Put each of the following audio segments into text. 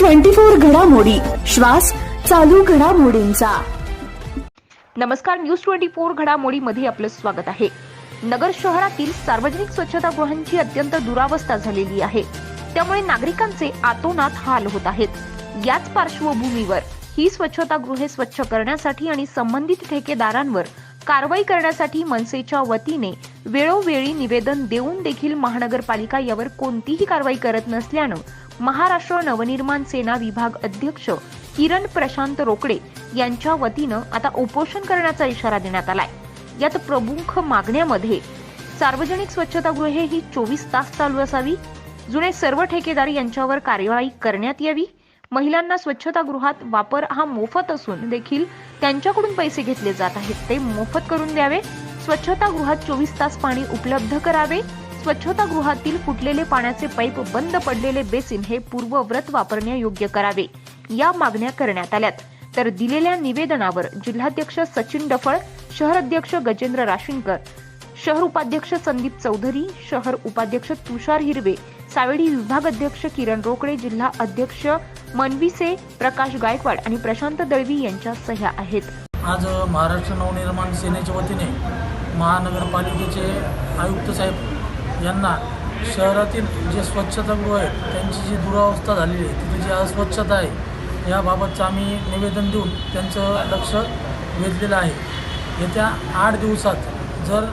News 24 घडामोडी, श्वास चालू घडामोडींचा। नमस्कार, न्यूज 24 घडामोडीमध्ये आपलं स्वागत आहे। नगर शहरातील सार्वजनिक स्वच्छतागृहांची अत्यंत दुरावस्था झालेली आहे, त्यामुळे नागरिकांचे आतोनात हाल होत आहेत। याच पार्श्वभूमीवर ही स्वच्छतागृहे स्वच्छ करण्यासाठी आणि संबंधित ठेकेदारांवर कारवाई करण्यासाठी मनसेच्या वतीने वेळोवेळी निवेदन देऊन देखील महानगरपालिका यावर कोणतीही कारवाई करत नसल्यानं महाराष्ट्र नवनिर्माण सेना विभाग अध्यक्ष किरण प्रशांत रोकडे यांच्या वतीनं आता उपोषण करण्याचा इशारा देण्यात आलाय। यात प्रमुख मागण्यामध्ये सार्वजनिक स्वच्छतागृहे ही 24 तास चालू असावी, जुने सर्व ठेकेदार यांच्यावर कारवाई करण्यात यावी, महिलांना स्वच्छतागृहात वापर हा मोफत असून देखील त्यांच्याकडून पैसे घेतले जात आहेत ते मोफत करून द्यावे, स्वच्छतागृहात 24 तास पाणी उपलब्ध करावे, स्वच्छतागृहातील फुटलेले पाण्याचे पाईप, बंद पडलेले बेसिन हे पूर्ववत वापरण्यायोग्य करावे, या मागण्या करण्यात आल्यात। तर दिलेल्या निवेदनावर जिल्हाध्यक्ष सचिन डफळ, शहर अध्यक्ष गजेंद्र राशीनकर, शहर उपाध्यक्ष संदीप चौधरी, शहर उपाध्यक्ष तुषार हिरवे, सावेडी विभाग अध्यक्ष किरण रोकडे, जिल्हा अध्यक्ष मनविसे प्रकाश गायकवाड आणि प्रशांत दळवी यांच्या सह्या आहेत। आज महाराष्ट्र नवनिर्माण सेनेच्या वतीने महानगरपालिकेचे आयुक्त साहेब यांना शहरातील जे स्वच्छतागृह आहेत त्यांची जी दुरावस्था झालेली आहे, तिथे जी अस्वच्छता आहे याबाबतचं आम्ही निवेदन देऊन त्यांचं लक्ष वेधलेलं आहे। येत्या 8 दिवसात जर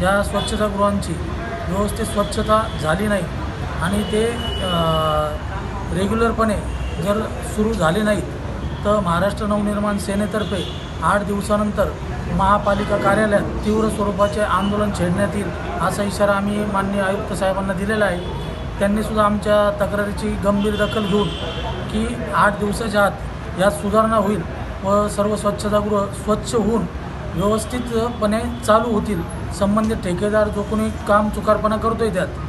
या स्वच्छतागृहांची व्यवस्थित स्वच्छता झाली नाही आणि ते रेग्युलरपणे जर सुरू झाले नाहीत तर महाराष्ट्र नवनिर्माण सेनेतर्फे 8 दिवसानंतर महापालिका कार्यालयात तीव्र स्वरूपाचे आंदोलन छेडण्यात येईल असा इशारा आम्ही माननीय आयुक्त साहेबांना दिलेला आहे। त्यांनीसुद्धा आमच्या तक्रारीची गंभीर दखल घेऊन की 8 दिवसाच्या आत यात सुधारणा होईल व सर्व स्वच्छतागृह स्वच्छ होऊन व्यवस्थितपणे चालू होतील। संबंधित ठेकेदार जो कोणी काम चुकारपणा करतोय त्यात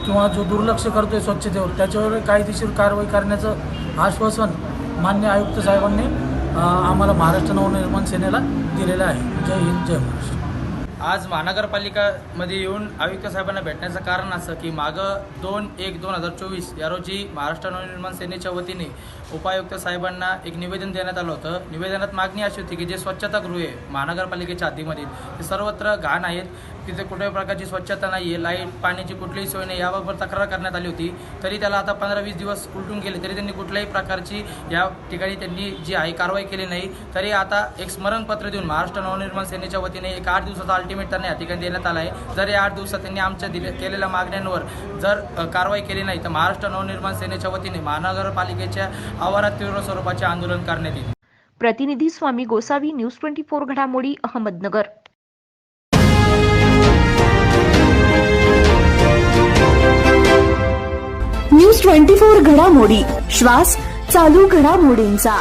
किंवा जो दुर्लक्ष करतोय स्वच्छतेवर त्याच्यावर कायदेशीर कारवाई करण्याचं आश्वासन माननीय आयुक्त साहेबांनी आम्हाला महाराष्ट्र नवनिर्माण सेनेला दिलेलं आहे। जय हिंद, जय महाराष्ट्र। आज महानगरपालिकामध्ये येऊन आयुक्त साहेबांना भेटण्याचं कारण असं की मागं 2/1/2024 या रोजी महाराष्ट्र नवनिर्माण सेनेच्या वतीने उपायुक्त साहेबांना एक निवेदन देण्यात आलं होतं। निवेदनात मागणी अशी होती की जे स्वच्छतागृहे महानगरपालिकेच्या हद्दीमधील ते सर्वत्र घाण आहेत, तिथे कुठल्याही प्रकारची स्वच्छता नाही आहे, लाईट पाण्याची कुठलीही सोय नाही, याबाबत तक्रार करण्यात आली होती। तरी त्याला आता 15-20 दिवस उलटून गेले तरी त्यांनी कुठल्याही प्रकारची या ठिकाणी त्यांनी जी आहे कारवाई केली नाही। तरी आता एक स्मरणपत्र देऊन महाराष्ट्र नवनिर्माण सेनेच्या वतीने एक 8 दिवसाचा अल्टिमेट त्यांना या ठिकाणी देण्यात आला आहे। जर या 8 दिवसात त्यांनी आमच्या केलेल्या मागण्यांवर जर कारवाई केली नाही तर महाराष्ट्र नवनिर्माण सेनेच्या वतीने महानगरपालिकेच्या आवारात तीव्र स्वरूपाचे आंदोलन करण्यात येईल। प्रतिनिधी स्वामी गोसावी, न्यूज 24 घडामोडी, अहमदनगर। न्यूज 24 घडामोडी, श्वास चालू घडामोडींचा।